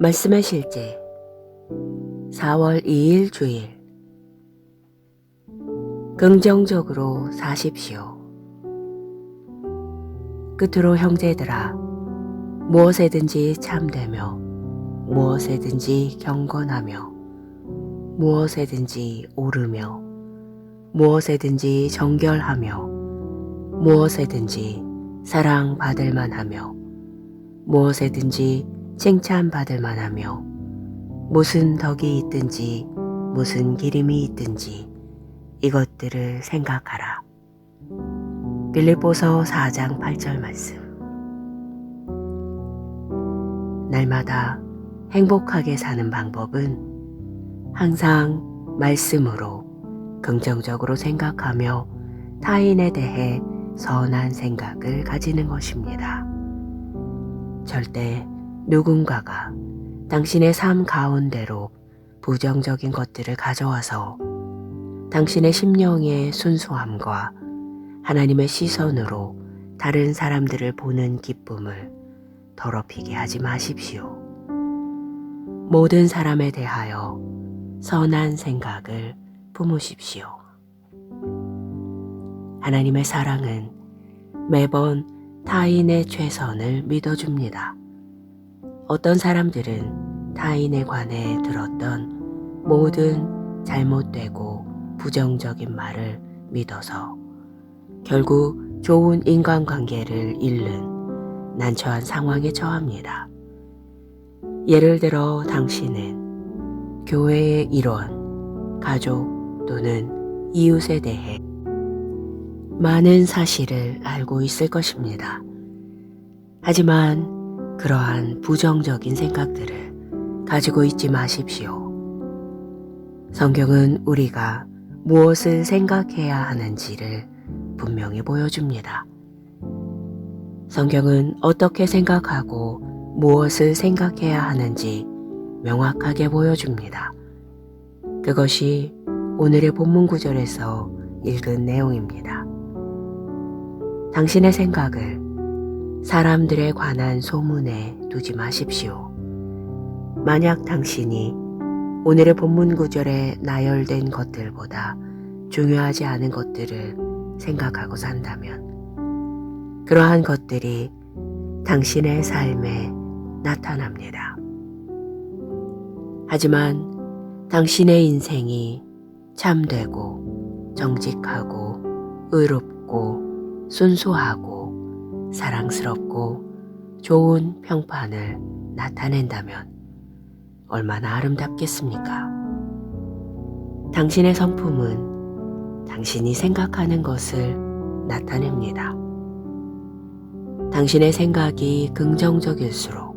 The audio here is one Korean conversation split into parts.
말씀의 실제 4월 2일 주일 긍정적으로 사십시오. 끝으로 형제들아, 무엇에든지 참되며 무엇에든지 경건하며 무엇에든지 오르며 무엇에든지 정결하며 무엇에든지 사랑받을 만하며 무엇에든지 칭찬받을 만하며 무슨 덕이 있든지 무슨 기림이 있든지 이것들을 생각하라. 빌립보서 4장 8절 말씀. 날마다 행복하게 사는 방법은 항상 말씀으로 긍정적으로 생각하며 타인에 대해 선한 생각을 가지는 것입니다. 절대 누군가가 당신의 삶 가운데로 부정적인 것들을 가져와서 당신의 심령의 순수함과 하나님의 시선으로 다른 사람들을 보는 기쁨을 더럽히게 하지 마십시오. 모든 사람에 대하여 선한 생각을 품으십시오. 하나님의 사랑은 매번 타인의 최선을 믿어줍니다. 어떤 사람들은 타인에 관해 들었던 모든 잘못되고 부정적인 말을 믿어서 결국 좋은 인간관계를 잃는 난처한 상황에 처합니다. 예를 들어 당신은 교회의 일원, 가족 또는 이웃에 대해 많은 사실을 알고 있을 것입니다. 하지만 그러한 부정적인 생각들을 가지고 있지 마십시오. 성경은 우리가 무엇을 생각해야 하는지를 분명히 보여줍니다. 성경은 어떻게 생각하고 무엇을 생각해야 하는지 명확하게 보여줍니다. 그것이 오늘의 본문 구절에서 읽은 내용입니다. 당신의 생각을 사람들에 관한 소문에 두지 마십시오. 만약 당신이 오늘의 본문 구절에 나열된 것들보다 중요하지 않은 것들을 생각하고 산다면 그러한 것들이 당신의 삶에 나타납니다. 하지만 당신의 인생이 참되고 정직하고 의롭고 순수하고 사랑스럽고 좋은 평판을 나타낸다면 얼마나 아름답겠습니까? 당신의 성품은 당신이 생각하는 것을 나타냅니다. 당신의 생각이 긍정적일수록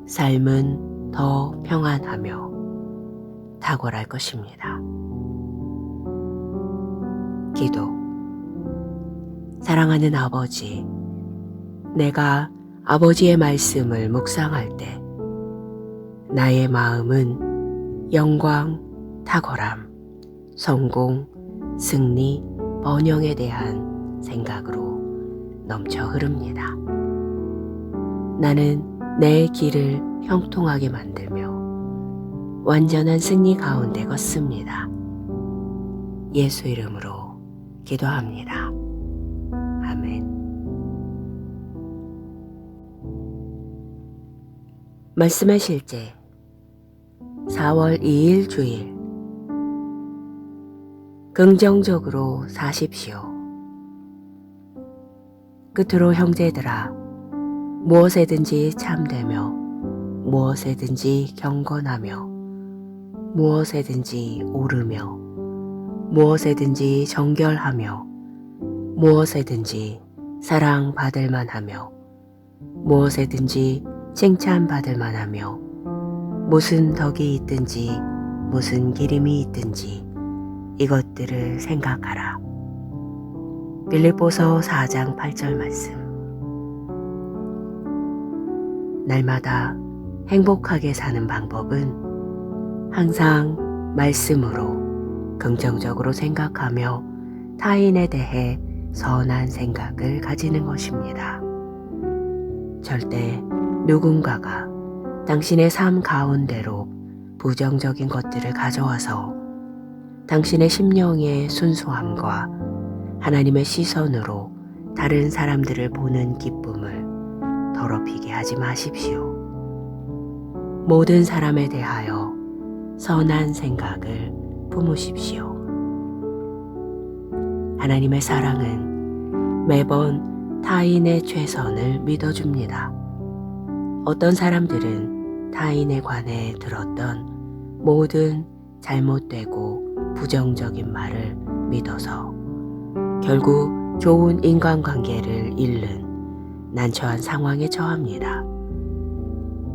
삶은 더 평안하며 탁월할 것입니다. 기도. 사랑하는 아버지, 내가 아버지의 말씀을 묵상할 때 나의 마음은 영광, 탁월함, 성공, 승리, 번영에 대한 생각으로 넘쳐 흐릅니다. 나는 내 길을 형통하게 만들며 완전한 승리 가운데 걷습니다. 예수 이름으로 기도합니다. 아멘. 말씀의 실제 4월 2일 주일 긍정적으로 사십시오. 끝으로 형제들아, 무엇에든지 참되며 무엇에든지 경건하며 무엇에든지 오르며 무엇에든지 정결하며 무엇에든지 사랑받을 만하며 무엇에든지 칭찬받을 만하며 무슨 덕이 있든지 무슨 기림이 있든지 이것들을 생각하라. 빌립보서 4장 8절 말씀. 날마다 행복하게 사는 방법은 항상 말씀으로 긍정적으로 생각하며 타인에 대해 선한 생각을 가지는 것입니다. 절대 누군가가 당신의 삶 가운데로 부정적인 것들을 가져와서 당신의 심령의 순수함과 하나님의 시선으로 다른 사람들을 보는 기쁨을 더럽히게 하지 마십시오. 모든 사람에 대하여 선한 생각을 품으십시오. 하나님의 사랑은 매번 타인의 최선을 믿어줍니다. 어떤 사람들은 타인에 관해 들었던 모든 잘못되고 부정적인 말을 믿어서 결국 좋은 인간관계를 잃는 난처한 상황에 처합니다.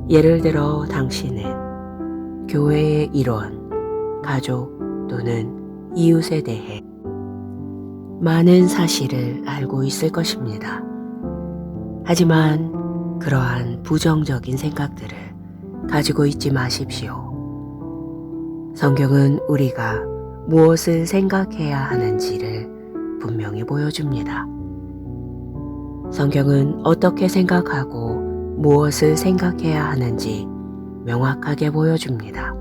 예를 들어 당신은 교회의 일원, 가족 또는 이웃에 대해 많은 사실을 알고 있을 것입니다. 하지만 그러한 부정적인 생각들을 가지고 있지 마십시오. 성경은 우리가 무엇을 생각해야 하는지를 분명히 보여줍니다. 성경은 어떻게 생각하고 무엇을 생각해야 하는지 명확하게 보여줍니다.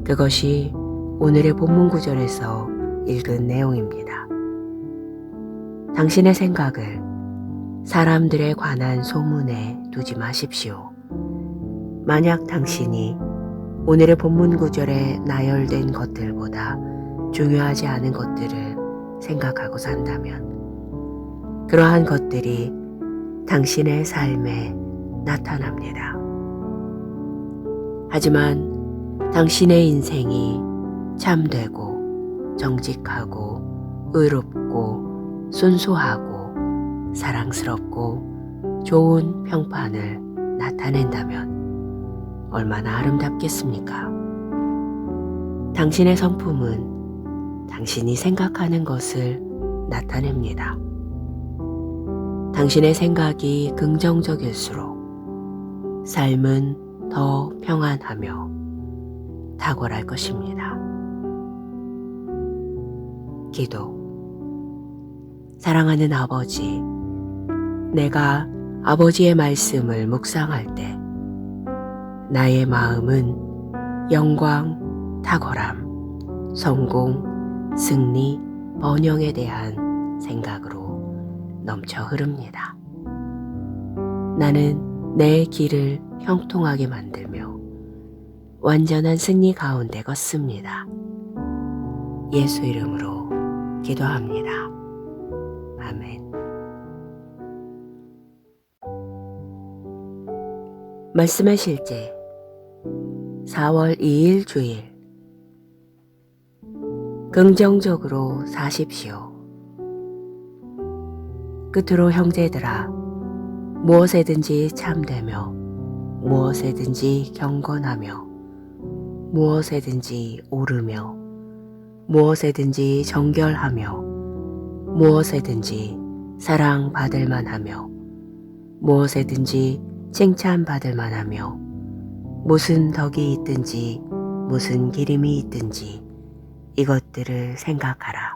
그것이 오늘의 본문 구절에서 읽은 내용입니다. 당신의 생각을 사람들에 관한 소문에 두지 마십시오. 만약 당신이 오늘의 본문 구절에 나열된 것들보다 중요하지 않은 것들을 생각하고 산다면 그러한 것들이 당신의 삶에 나타납니다. 하지만 당신의 인생이 참되고 정직하고 의롭고 순수하고 사랑스럽고 좋은 평판을 나타낸다면 얼마나 아름답겠습니까? 당신의 성품은 당신이 생각하는 것을 나타냅니다. 당신의 생각이 긍정적일수록 삶은 더 평안하며 탁월할 것입니다. 기도. 사랑하는 아버지, 내가 아버지의 말씀을 묵상할 때 나의 마음은 영광, 탁월함, 성공, 승리, 번영에 대한 생각으로 넘쳐 흐릅니다. 나는 내 길을 형통하게 만들며 완전한 승리 가운데 걷습니다. 예수 이름으로 기도합니다. 아멘. 말씀의 실제 4월 2일 주일. 긍정적으로 사십시오. 끝으로 형제들아, 무엇에든지 참되며 무엇에든지 경건하며 무엇에든지 오르며 무엇에든지 정결하며 무엇에든지 사랑받을 만하며 무엇에든지 칭찬받을 만하며 무슨 덕이 있든지 무슨 기림이 있든지 이것들을 생각하라.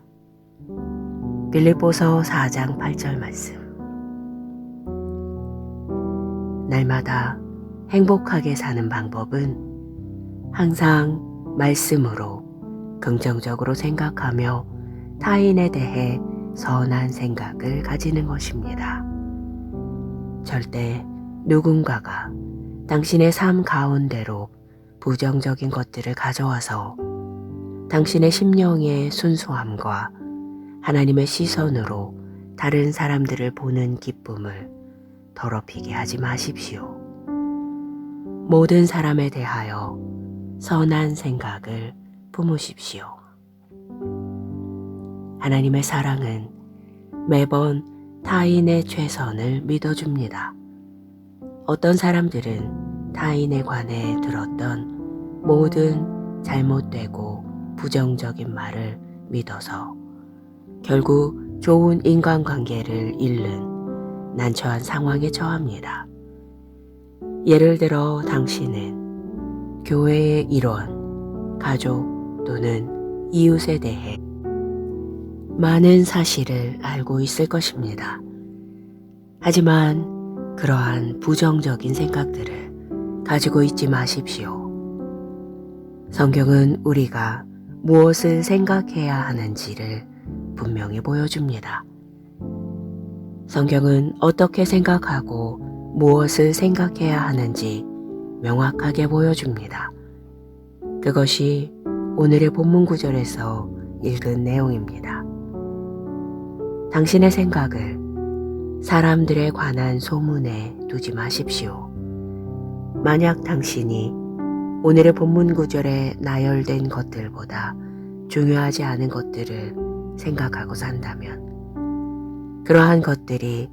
빌립보서 4장 8절 말씀. 날마다 행복하게 사는 방법은 항상 말씀으로 긍정적으로 생각하며 타인에 대해 선한 생각을 가지는 것입니다. 절대 누군가가 당신의 삶 가운데로 부정적인 것들을 가져와서 당신의 심령의 순수함과 하나님의 시선으로 다른 사람들을 보는 기쁨을 더럽히게 하지 마십시오. 모든 사람에 대하여 선한 생각을 품으십시오. 하나님의 사랑은 매번 타인의 최선을 믿어줍니다. 어떤 사람들은 타인에 관해 들었던 모든 잘못되고 부정적인 말을 믿어서 결국 좋은 인간관계를 잃는 난처한 상황에 처합니다. 예를 들어 당신은 교회의 일원, 가족 또는 이웃에 대해 많은 사실을 알고 있을 것입니다. 하지만 그러한 부정적인 생각들을 가지고 있지 마십시오. 성경은 우리가 무엇을 생각해야 하는지를 분명히 보여줍니다. 성경은 어떻게 생각하고 무엇을 생각해야 하는지 명확하게 보여줍니다. 그것이 오늘의 본문 구절에서 읽은 내용입니다. 당신의 생각을 사람들에 관한 소문에 두지 마십시오. 만약 당신이 오늘의 본문 구절에 나열된 것들보다 중요하지 않은 것들을 생각하고 산다면 그러한 것들이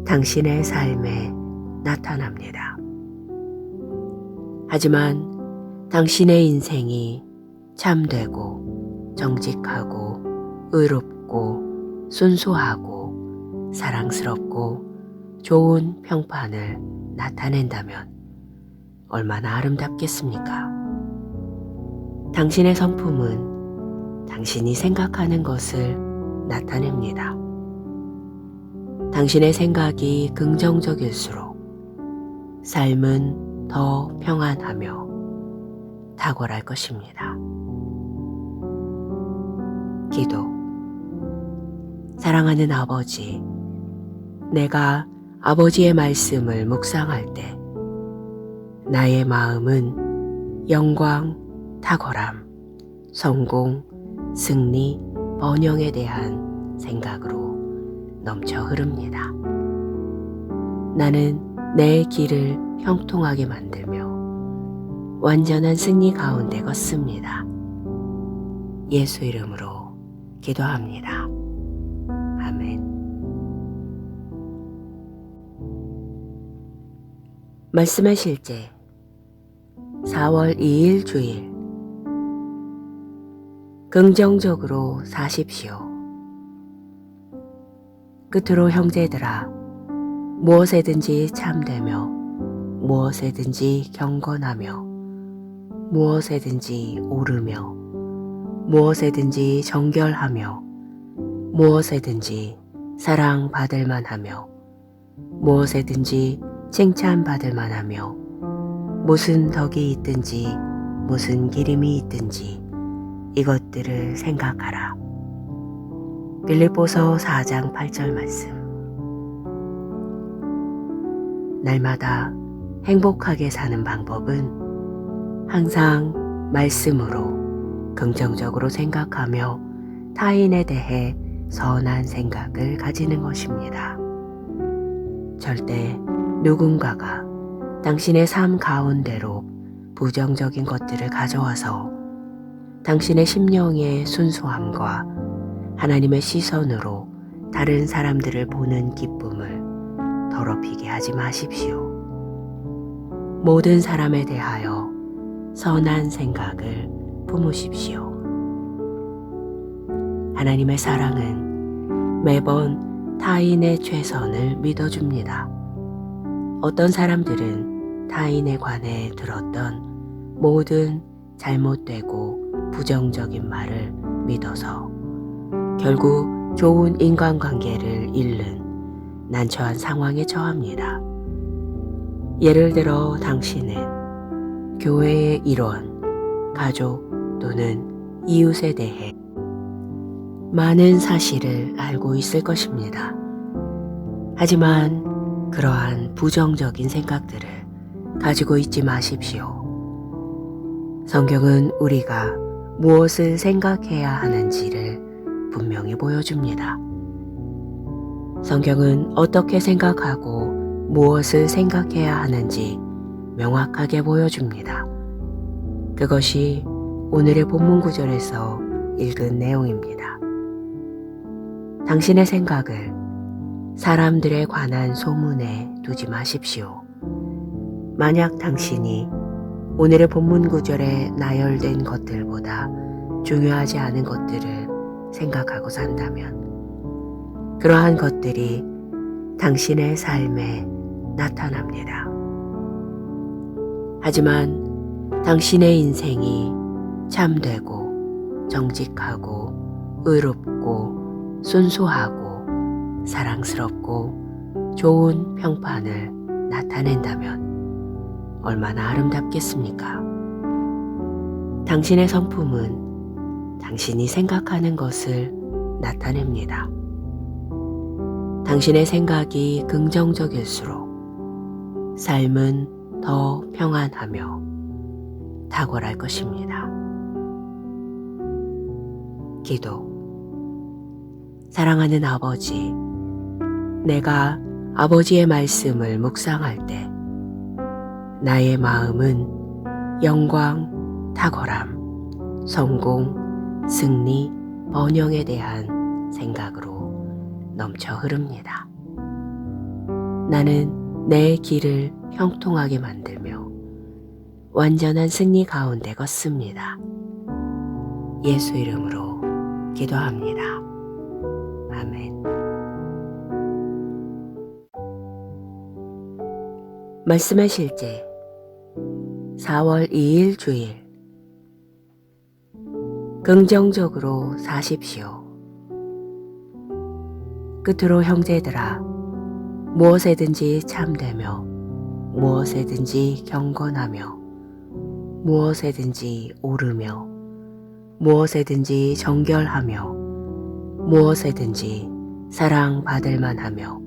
당신의 삶에 나타납니다. 하지만 당신의 인생이 참되고 정직하고 의롭고 순수하고 사랑스럽고 좋은 평판을 나타낸다면 얼마나 아름답겠습니까? 당신의 성품은 당신이 생각하는 것을 나타냅니다. 당신의 생각이 긍정적일수록 삶은 더 평안하며 탁월할 것입니다. 기도. 사랑하는 아버지, 내가 아버지의 말씀을 묵상할 때 나의 마음은 영광, 탁월함, 성공, 승리, 번영에 대한 생각으로 넘쳐 흐릅니다. 나는 내 길을 형통하게 만들며 완전한 승리 가운데 걷습니다. 예수 이름으로 기도합니다. 아멘. 말씀의 실제 4월 2일 주일. 긍정적으로 사십시오. 끝으로 형제들아, 무엇에든지 참되며 무엇에든지 경건하며 무엇에든지 오르며 무엇에든지 정결하며 무엇에든지 사랑받을 만하며 무엇에든지 칭찬받을 만하며 무슨 덕이 있든지 무슨 기림이 있든지 이것들을 생각하라. 빌립보서 4장 8절 말씀. 날마다 행복하게 사는 방법은 항상 말씀으로 긍정적으로 생각하며 타인에 대해 선한 생각을 가지는 것입니다. 절대 누군가가 당신의 삶 가운데로 부정적인 것들을 가져와서 당신의 심령의 순수함과 하나님의 시선으로 다른 사람들을 보는 기쁨을 더럽히게 하지 마십시오. 모든 사람에 대하여 선한 생각을 품으십시오. 하나님의 사랑은 매번 타인의 최선을 믿어줍니다. 어떤 사람들은 타인에 관해 들었던 모든 잘못되고 부정적인 말을 믿어서 결국 좋은 인간관계를 잃는 난처한 상황에 처합니다. 예를 들어 당신은 교회의 일원, 가족 또는 이웃에 대해 많은 사실을 알고 있을 것입니다. 하지만 그러한 부정적인 생각들을 가지고 있지 마십시오. 성경은 우리가 무엇을 생각해야 하는지를 분명히 보여줍니다. 성경은 어떻게 생각하고 무엇을 생각해야 하는지 명확하게 보여줍니다. 그것이 오늘의 본문 구절에서 읽은 내용입니다. 당신의 생각을 사람들에 관한 소문에 두지 마십시오. 만약 당신이 오늘의 본문 구절에 나열된 것들보다 중요하지 않은 것들을 생각하고 산다면 그러한 것들이 당신의 삶에 나타납니다. 하지만 당신의 인생이 참되고 정직하고 의롭고 순수하고 사랑스럽고 좋은 평판을 나타낸다면 얼마나 아름답겠습니까? 당신의 성품은 당신이 생각하는 것을 나타냅니다. 당신의 생각이 긍정적일수록 삶은 더 평안하며 탁월할 것입니다. 기도. 사랑하는 아버지, 내가 아버지의 말씀을 묵상할 때 나의 마음은 영광, 탁월함, 성공, 승리, 번영에 대한 생각으로 넘쳐 흐릅니다. 나는 내 길을 형통하게 만들며 완전한 승리 가운데 걷습니다. 예수 이름으로 기도합니다. 아멘. 말씀의 실제 4월 2일 주일. 긍정적으로 사십시오. 끝으로 형제들아, 무엇에든지 참되며 무엇에든지 경건하며 무엇에든지 오르며 무엇에든지 정결하며 무엇에든지 사랑받을 만하며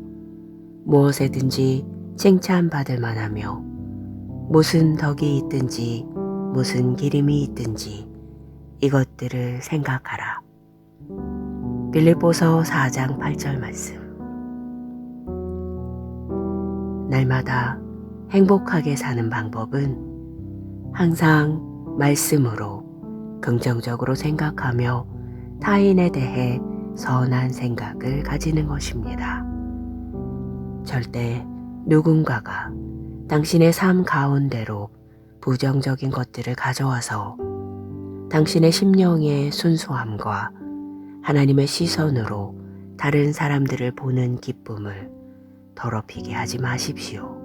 무엇에든지 칭찬받을 만하며 무슨 덕이 있든지 무슨 기림이 있든지 이것들을 생각하라. 빌립보서 4장 8절 말씀. 날마다 행복하게 사는 방법은 항상 말씀으로 긍정적으로 생각하며 타인에 대해 선한 생각을 가지는 것입니다. 절대 누군가가 당신의 삶 가운데로 부정적인 것들을 가져와서 당신의 심령의 순수함과 하나님의 시선으로 다른 사람들을 보는 기쁨을 더럽히게 하지 마십시오.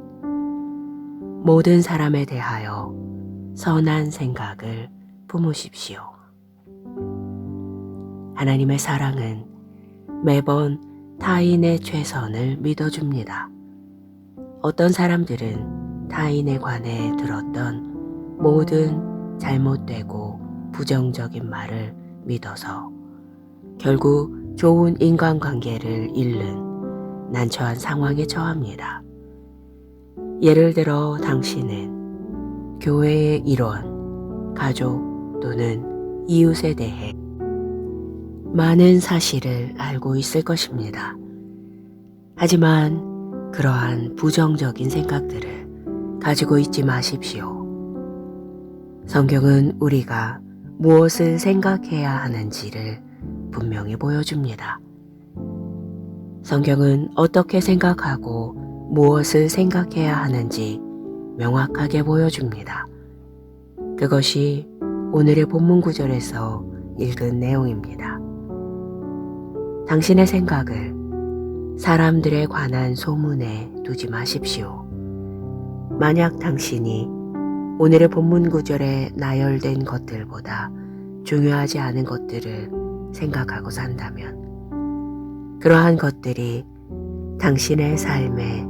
모든 사람에 대하여 선한 생각을 품으십시오. 하나님의 사랑은 매번 타인의 최선을 믿어줍니다. 어떤 사람들은 타인에 관해 들었던 모든 잘못되고 부정적인 말을 믿어서 결국 좋은 인간관계를 잃는 난처한 상황에 처합니다. 예를 들어 당신은 교회의 일원, 가족 또는 이웃에 대해 많은 사실을 알고 있을 것입니다. 하지만 그러한 부정적인 생각들을 가지고 있지 마십시오. 성경은 우리가 무엇을 생각해야 하는지를 분명히 보여줍니다. 성경은 어떻게 생각하고 무엇을 생각해야 하는지 명확하게 보여줍니다. 그것이 오늘의 본문 구절에서 읽은 내용입니다. 당신의 생각을 사람들에 관한 소문에 두지 마십시오. 만약 당신이 오늘의 본문 구절에 나열된 것들보다 중요하지 않은 것들을 생각하고 산다면 그러한 것들이 당신의 삶에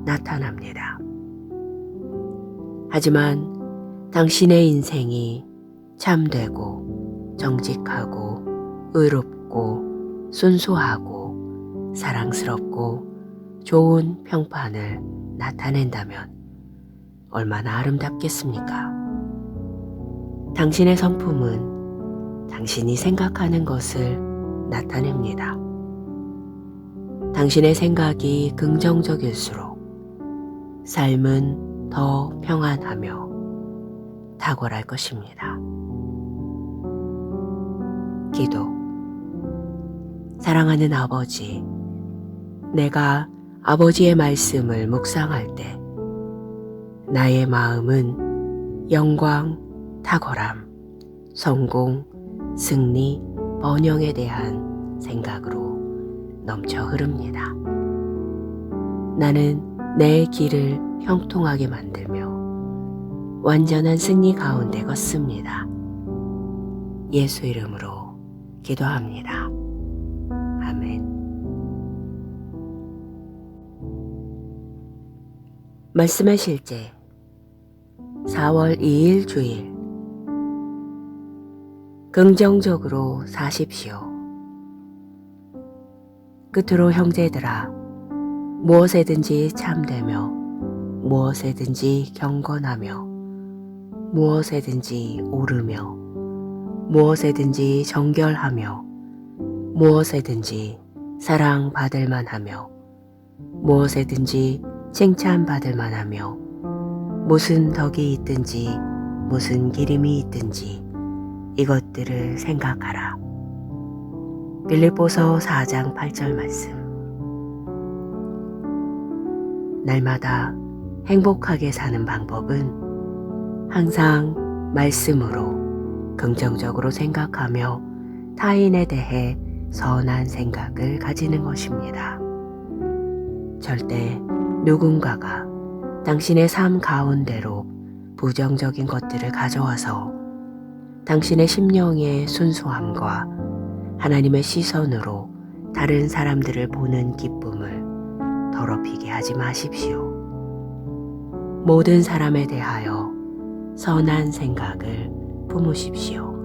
나타납니다. 하지만 당신의 인생이 참되고 정직하고 의롭고 순수하고 사랑스럽고 좋은 평판을 나타낸다면 얼마나 아름답겠습니까? 당신의 성품은 당신이 생각하는 것을 나타냅니다. 당신의 생각이 긍정적일수록 삶은 더 평안하며 탁월할 것입니다. 기도. 사랑하는 아버지, 내가 아버지의 말씀을 묵상할 때 나의 마음은 영광, 탁월함, 성공, 승리, 번영에 대한 생각으로 넘쳐 흐릅니다. 나는 내 길을 형통하게 만들며 완전한 승리 가운데 걷습니다. 예수 이름으로 기도합니다. 아멘. 말씀의 실제 4월 2일 주일. 긍정적으로 사십시오. 끝으로 형제들아, 무엇에든지 참되며 무엇에든지 경건하며 무엇에든지 오르며 무엇에든지 정결하며 무엇에든지 사랑받을 만하며 무엇에든지 칭찬받을 만하며 무슨 덕이 있든지 무슨 기림이 있든지 이것들을 생각하라. 빌립보서 4장 8절 말씀. 날마다 행복하게 사는 방법은 항상 말씀으로 긍정적으로 생각하며 타인에 대해 선한 생각을 가지는 것입니다. 절대 누군가가 당신의 삶 가운데로 부정적인 것들을 가져와서 당신의 심령의 순수함과 하나님의 시선으로 다른 사람들을 보는 기쁨을 더럽히게 하지 마십시오. 모든 사람에 대하여 선한 생각을 품으십시오.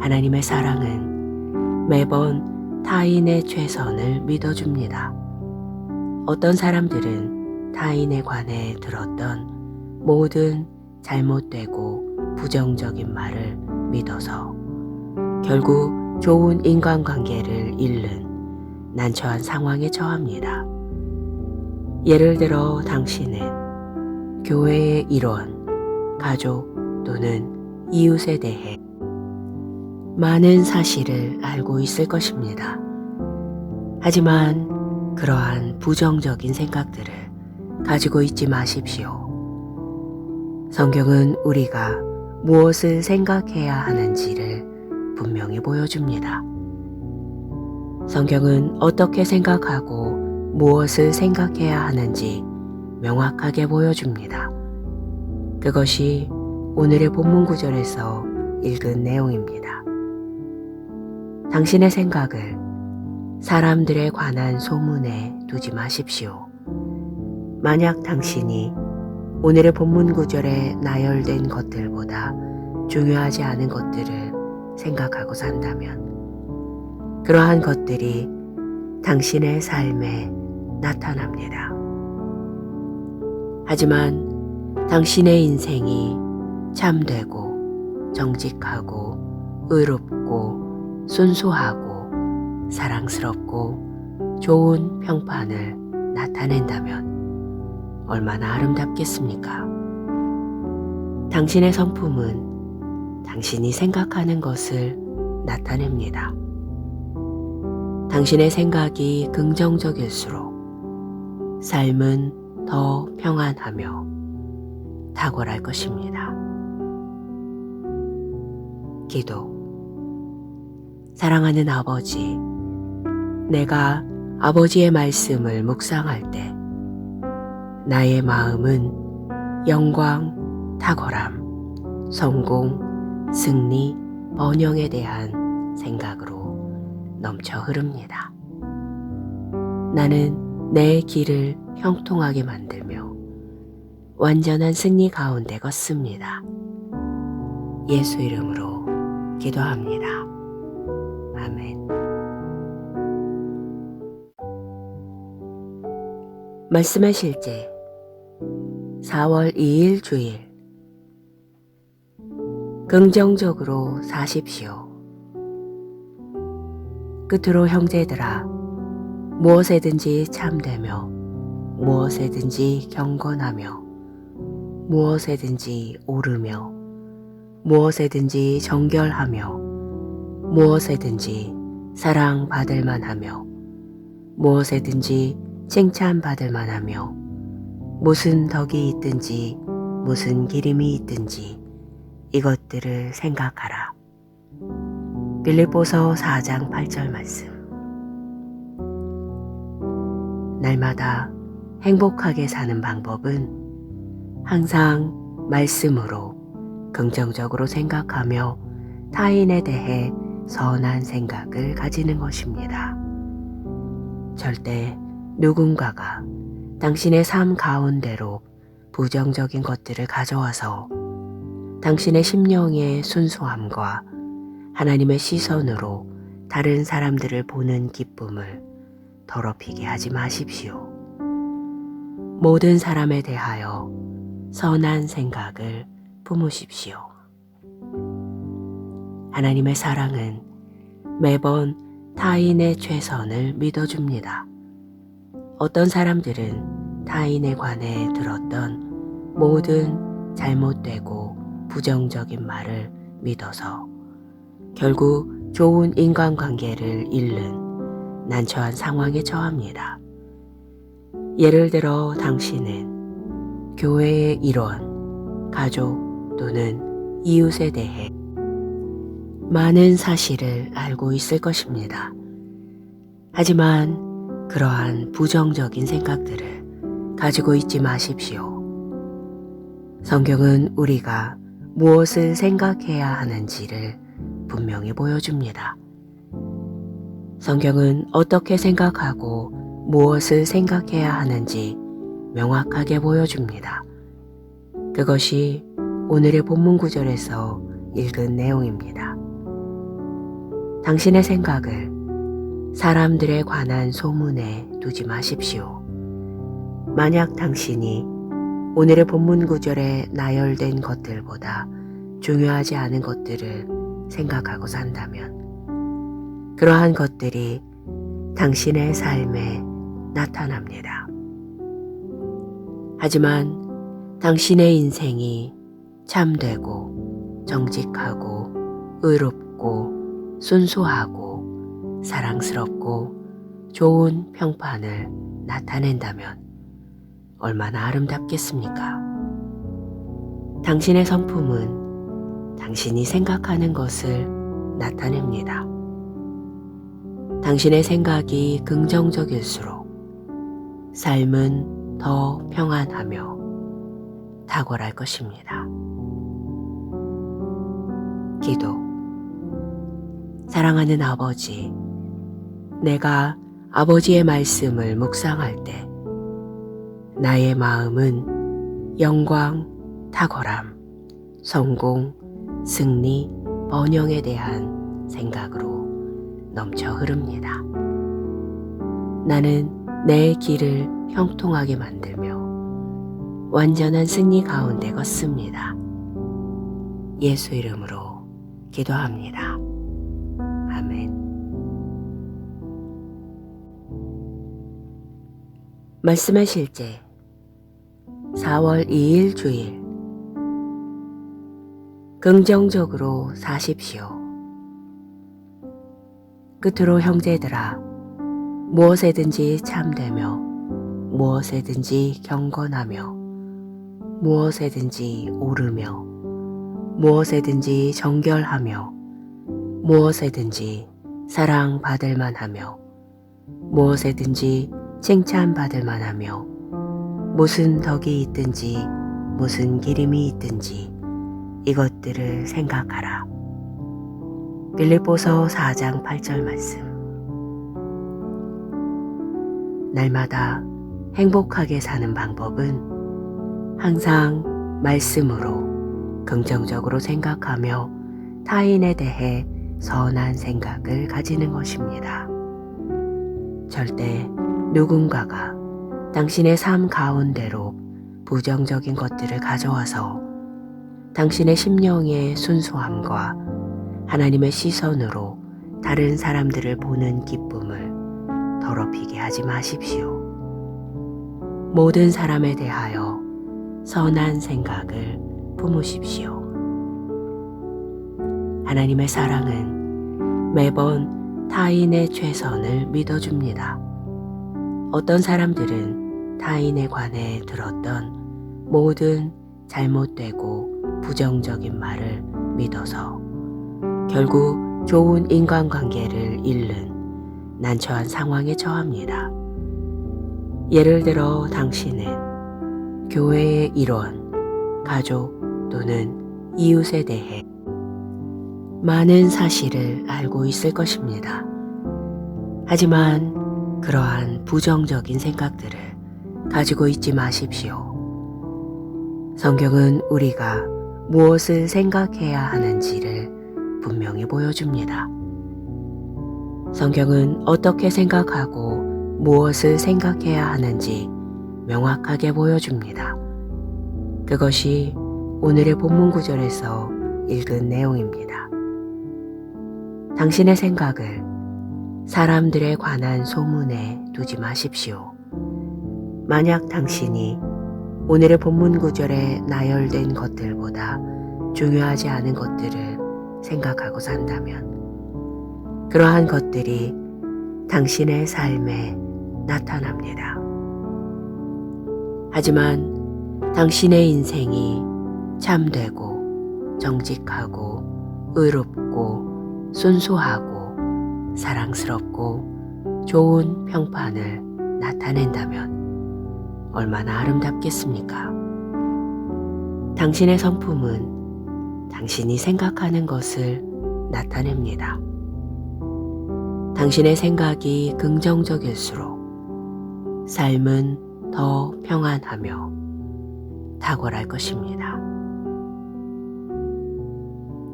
하나님의 사랑은 매번 타인의 최선을 믿어줍니다. 어떤 사람들은 타인에 관해 들었던 모든 잘못되고 부정적인 말을 믿어서 결국 좋은 인간관계를 잃는 난처한 상황에 처합니다. 예를 들어 당신은 교회의 일원, 가족 또는 이웃에 대해 많은 사실을 알고 있을 것입니다. 하지만 그러한 부정적인 생각들을 가지고 있지 마십시오. 성경은 우리가 무엇을 생각해야 하는지를 분명히 보여줍니다. 성경은 어떻게 생각하고 무엇을 생각해야 하는지 명확하게 보여줍니다. 그것이 오늘의 본문 구절에서 읽은 내용입니다. 당신의 생각을 사람들에 관한 소문에 두지 마십시오. 만약 당신이 오늘의 본문 구절에 나열된 것들보다 중요하지 않은 것들을 생각하고 산다면 그러한 것들이 당신의 삶에 나타납니다. 하지만 당신의 인생이 참되고 정직하고 의롭고 순수하고 사랑스럽고 좋은 평판을 나타낸다면 얼마나 아름답겠습니까? 당신의 성품은 당신이 생각하는 것을 나타냅니다. 당신의 생각이 긍정적일수록 삶은 더 평안하며 탁월할 것입니다. 기도. 사랑하는 아버지, 내가 아버지의 말씀을 묵상할 때 나의 마음은 영광, 탁월함, 성공, 승리, 번영에 대한 생각으로 넘쳐 흐릅니다. 나는 내 길을 형통하게 만들며 완전한 승리 가운데 걷습니다. 예수 이름으로 기도합니다. 아멘. 말씀의 실제 4월 2일 주일. 긍정적으로 사십시오. 끝으로 형제들아, 무엇에든지 참되며 무엇에든지 경건하며 무엇에든지 오르며 무엇에든지 정결하며 무엇에든지 사랑받을 만하며 무엇에든지 칭찬받을 만하며 무슨 덕이 있든지 무슨 기림이 있든지 이것들을 생각하라. 빌립보서 4장 8절 말씀. 날마다 행복하게 사는 방법은 항상 말씀으로 긍정적으로 생각하며 타인에 대해 선한 생각을 가지는 것입니다. 절대 누군가가 당신의 삶 가운데로 부정적인 것들을 가져와서 당신의 심령의 순수함과 하나님의 시선으로 다른 사람들을 보는 기쁨을 더럽히게 하지 마십시오. 모든 사람에 대하여 선한 생각을 품으십시오. 하나님의 사랑은 매번 타인의 최선을 믿어줍니다. 어떤 사람들은 타인에 관해 들었던 모든 잘못되고 부정적인 말을 믿어서 결국 좋은 인간관계를 잃는 난처한 상황에 처합니다. 예를 들어 당신은 교회의 일원, 가족 또는 이웃에 대해 많은 사실을 알고 있을 것입니다. 하지만 그러한 부정적인 생각들을 가지고 있지 마십시오. 성경은 우리가 무엇을 생각해야 하는지를 분명히 보여줍니다. 성경은 어떻게 생각하고 무엇을 생각해야 하는지 명확하게 보여줍니다. 그것이 오늘의 본문 구절에서 읽은 내용입니다. 당신의 생각을 사람들에 관한 소문에 두지 마십시오. 만약 당신이 오늘의 본문 구절에 나열된 것들보다 중요하지 않은 것들을 생각하고 산다면 그러한 것들이 당신의 삶에 나타납니다. 하지만 당신의 인생이 참되고 정직하고 의롭고 순수하고 사랑스럽고 좋은 평판을 나타낸다면 얼마나 아름답겠습니까? 당신의 성품은 당신이 생각하는 것을 나타냅니다. 당신의 생각이 긍정적일수록 삶은 더 평안하며 탁월할 것입니다. 기도. 사랑하는 아버지, 내가 아버지의 말씀을 묵상할 때 나의 마음은 영광, 탁월함, 성공, 승리, 번영에 대한 생각으로 넘쳐 흐릅니다. 나는 내 길을 형통하게 만들며 완전한 승리 가운데 걷습니다. 예수 이름으로 기도합니다. 아멘. 말씀의 실제 4월 2일 주일. 긍정적으로 사십시오. 끝으로 형제들아, 무엇에든지 참되며 무엇에든지 경건하며 무엇에든지 오르며 무엇에든지 정결하며 무엇에든지 사랑받을 만하며 무엇에든지 칭찬받을 만하며 무슨 덕이 있든지 무슨 기림이 있든지 이것들을 생각하라. 빌립보서 4장 8절 말씀. 날마다 행복하게 사는 방법은 항상 말씀으로 긍정적으로 생각하며 타인에 대해 선한 생각을 가지는 것입니다. 절대 누군가가 당신의 삶 가운데로 부정적인 것들을 가져와서 당신의 심령의 순수함과 하나님의 시선으로 다른 사람들을 보는 기쁨을 더럽히게 하지 마십시오. 모든 사람에 대하여 선한 생각을 품으십시오. 하나님의 사랑은 매번 타인의 최선을 믿어줍니다. 어떤 사람들은 타인에 관해 들었던 모든 잘못되고 부정적인 말을 믿어서 결국 좋은 인간관계를 잃는 난처한 상황에 처합니다. 예를 들어 당신은 교회의 일원, 가족 또는 이웃에 대해 많은 사실을 알고 있을 것입니다. 하지만 그러한 부정적인 생각들을 가지고 있지 마십시오. 성경은 우리가 무엇을 생각해야 하는지를 분명히 보여줍니다. 성경은 어떻게 생각하고 무엇을 생각해야 하는지 명확하게 보여줍니다. 그것이 오늘의 본문 구절에서 읽은 내용입니다. 당신의 생각을 사람들에 관한 소문에 두지 마십시오. 만약 당신이 오늘의 본문 구절에 나열된 것들보다 중요하지 않은 것들을 생각하고 산다면 그러한 것들이 당신의 삶에 나타납니다. 하지만 당신의 인생이 참되고 정직하고 의롭고 순수하고 사랑스럽고 좋은 평판을 나타낸다면 얼마나 아름답겠습니까? 당신의 성품은 당신이 생각하는 것을 나타냅니다. 당신의 생각이 긍정적일수록 삶은 더 평안하며 탁월할 것입니다.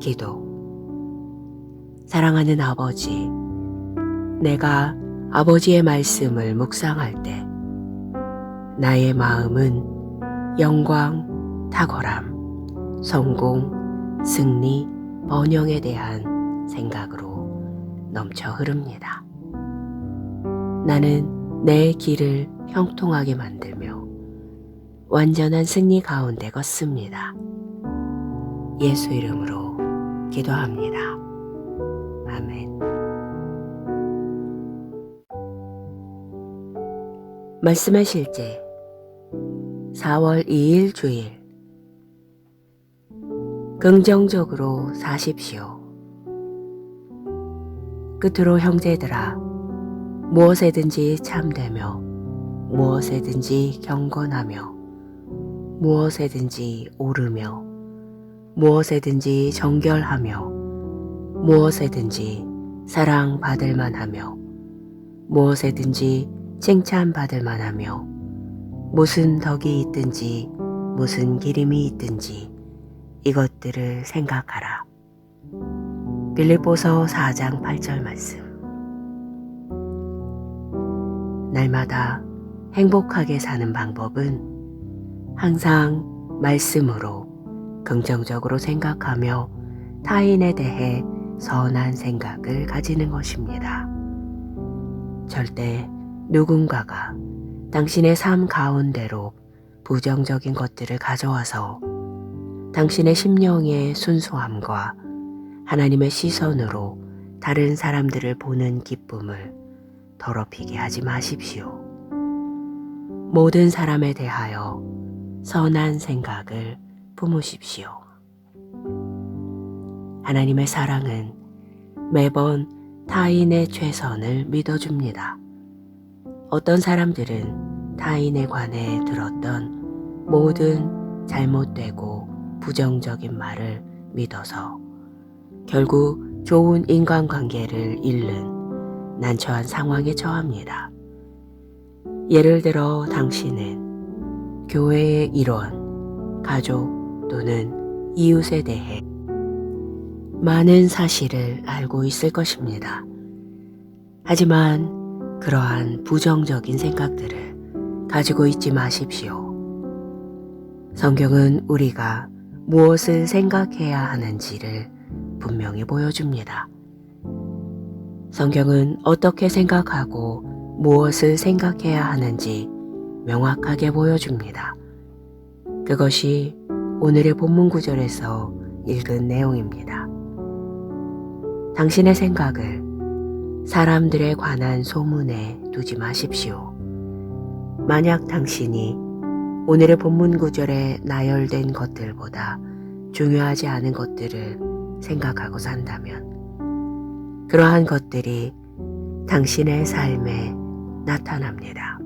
기도. 사랑하는 아버지, 내가 아버지의 말씀을 묵상할 때 나의 마음은 영광, 탁월함, 성공, 승리, 번영에 대한 생각으로 넘쳐 흐릅니다. 나는 내 길을 형통하게 만들며 완전한 승리 가운데 걷습니다. 예수 이름으로 기도합니다. 아멘. 말씀의 실제 4월 2일 주일. 긍정적으로 사십시오. 끝으로 형제들아, 무엇에든지 참되며 무엇에든지 경건하며 무엇에든지 오르며 무엇에든지 정결하며 무엇에든지 사랑받을 만하며 무엇에든지 칭찬받을 만하며 무슨 덕이 있든지 무슨 기림이 있든지 이것들을 생각하라. 빌립보서 4장 8절 말씀. 날마다 행복하게 사는 방법은 항상 말씀으로 긍정적으로 생각하며 타인에 대해 선한 생각을 가지는 것입니다. 절대 누군가가 당신의 삶 가운데로 부정적인 것들을 가져와서 당신의 심령의 순수함과 하나님의 시선으로 다른 사람들을 보는 기쁨을 더럽히게 하지 마십시오. 모든 사람에 대하여 선한 생각을 품으십시오. 하나님의 사랑은 매번 타인의 최선을 믿어줍니다. 어떤 사람들은 타인에 관해 들었던 모든 잘못되고 부정적인 말을 믿어서 결국 좋은 인간관계를 잃는 난처한 상황에 처합니다. 예를 들어 당신은 교회의 일원, 가족 또는 이웃에 대해 많은 사실을 알고 있을 것입니다. 하지만 그러한 부정적인 생각들을 가지고 있지 마십시오. 성경은 우리가 무엇을 생각해야 하는지를 분명히 보여줍니다. 성경은 어떻게 생각하고 무엇을 생각해야 하는지 명확하게 보여줍니다. 그것이 오늘의 본문 구절에서 읽은 내용입니다. 당신의 생각을 사람들에 관한 소문에 두지 마십시오. 만약 당신이 오늘의 본문 구절에 나열된 것들보다 중요하지 않은 것들을 생각하고 산다면 그러한 것들이 당신의 삶에 나타납니다.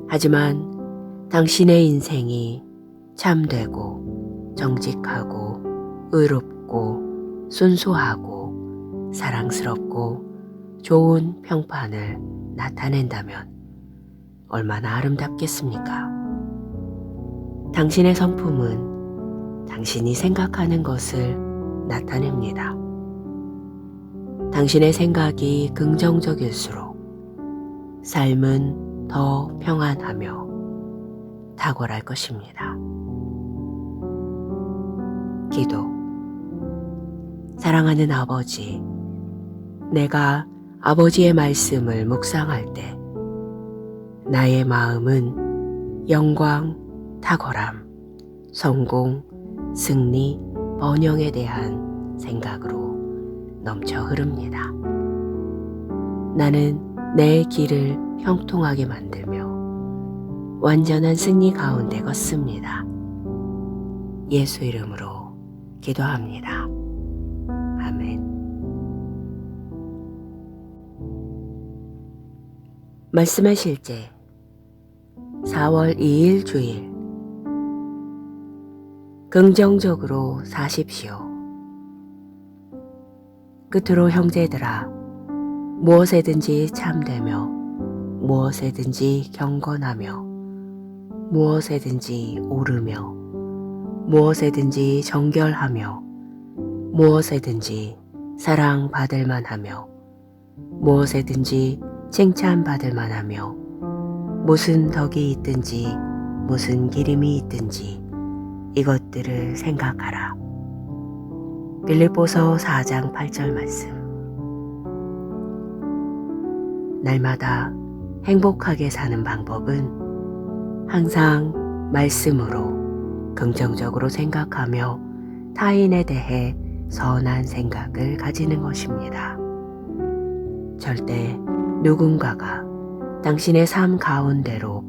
하지만 당신의 인생이 참되고 정직하고 의롭고 순수하고 사랑스럽고 좋은 평판을 나타낸다면 얼마나 아름답겠습니까? 당신의 성품은 당신이 생각하는 것을 나타냅니다. 당신의 생각이 긍정적일수록 삶은 더 평안하며 탁월할 것입니다. 기도. 사랑하는 아버지, 내가 아버지의 말씀을 묵상할 때 나의 마음은 영광, 탁월함, 성공, 승리, 번영에 대한 생각으로 넘쳐 흐릅니다. 나는 내 길을 형통하게 만들며 완전한 승리 가운데 걷습니다. 예수 이름으로 기도합니다. 아멘. 말씀의 실제 4월 2일 주일. 긍정적으로 사십시오. 끝으로 형제들아, 무엇에든지 참되며 무엇에든지 경건하며 무엇에든지 오르며 무엇에든지 정결하며 무엇에든지 사랑받을 만하며 무엇에든지 칭찬받을 만하며 무슨 덕이 있든지 무슨 기림이 있든지 이것들을 생각하라. 빌립보서 4장 8절 말씀. 날마다 행복하게 사는 방법은 항상 말씀으로 긍정적으로 생각하며 타인에 대해 선한 생각을 가지는 것입니다. 절대 누군가가 당신의 삶 가운데로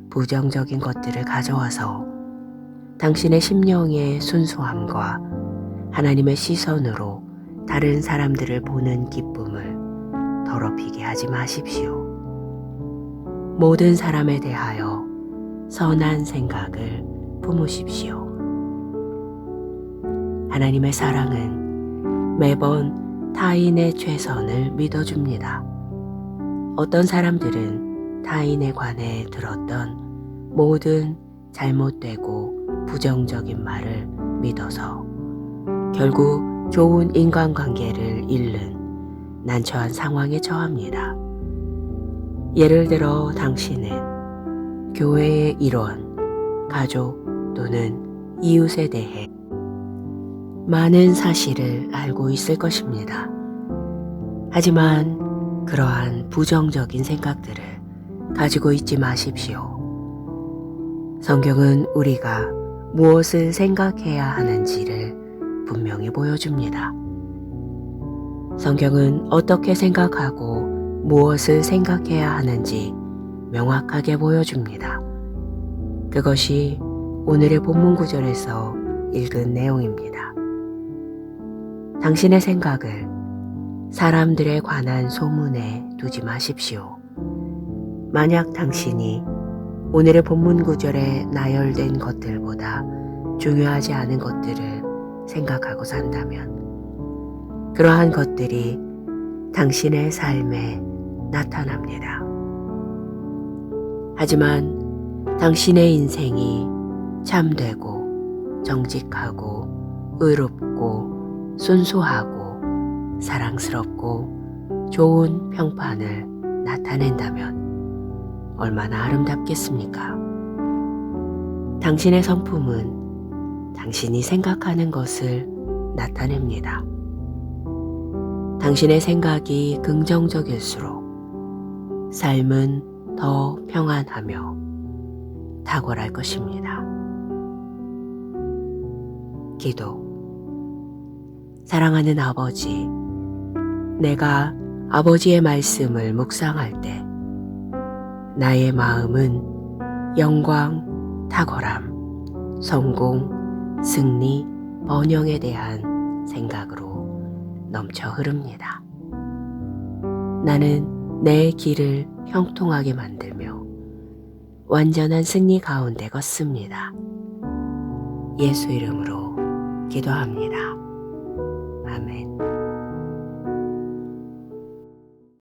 부정적인 것들을 가져와서 당신의 심령의 순수함과 하나님의 시선으로 다른 사람들을 보는 기쁨을 더럽히게 하지 마십시오. 모든 사람에 대하여 선한 생각을 품으십시오. 하나님의 사랑은 매번 타인의 최선을 믿어줍니다. 어떤 사람들은 타인에 관해 들었던 모든 잘못되고 부정적인 말을 믿어서 결국 좋은 인간관계를 잃는 난처한 상황에 처합니다. 예를 들어 당신은 교회의 일원, 가족 또는 이웃에 대해 많은 사실을 알고 있을 것입니다. 하지만 그러한 부정적인 생각들을 가지고 있지 마십시오. 성경은 우리가 무엇을 생각해야 하는지를 분명히 보여줍니다. 성경은 어떻게 생각하고 무엇을 생각해야 하는지 명확하게 보여줍니다. 그것이 오늘의 본문 구절에서 읽은 내용입니다. 당신의 생각을 사람들에 관한 소문에 두지 마십시오. 만약 당신이 오늘의 본문 구절에 나열된 것들보다 중요하지 않은 것들을 생각하고 산다면 그러한 것들이 당신의 삶에 나타납니다. 하지만 당신의 인생이 참되고 정직하고 의롭고 순수하고 사랑스럽고 좋은 평판을 나타낸다면 얼마나 아름답겠습니까? 당신의 성품은 당신이 생각하는 것을 나타냅니다. 당신의 생각이 긍정적일수록 삶은 더 평안하며 탁월할 것입니다. 기도. 사랑하는 아버지, 내가 아버지의 말씀을 묵상할 때 나의 마음은 영광, 탁월함, 성공, 승리, 번영에 대한 생각으로 넘쳐 흐릅니다. 나는 내 길을 형통하게 만들며 완전한 승리 가운데 걷습니다. 예수 이름으로 기도합니다.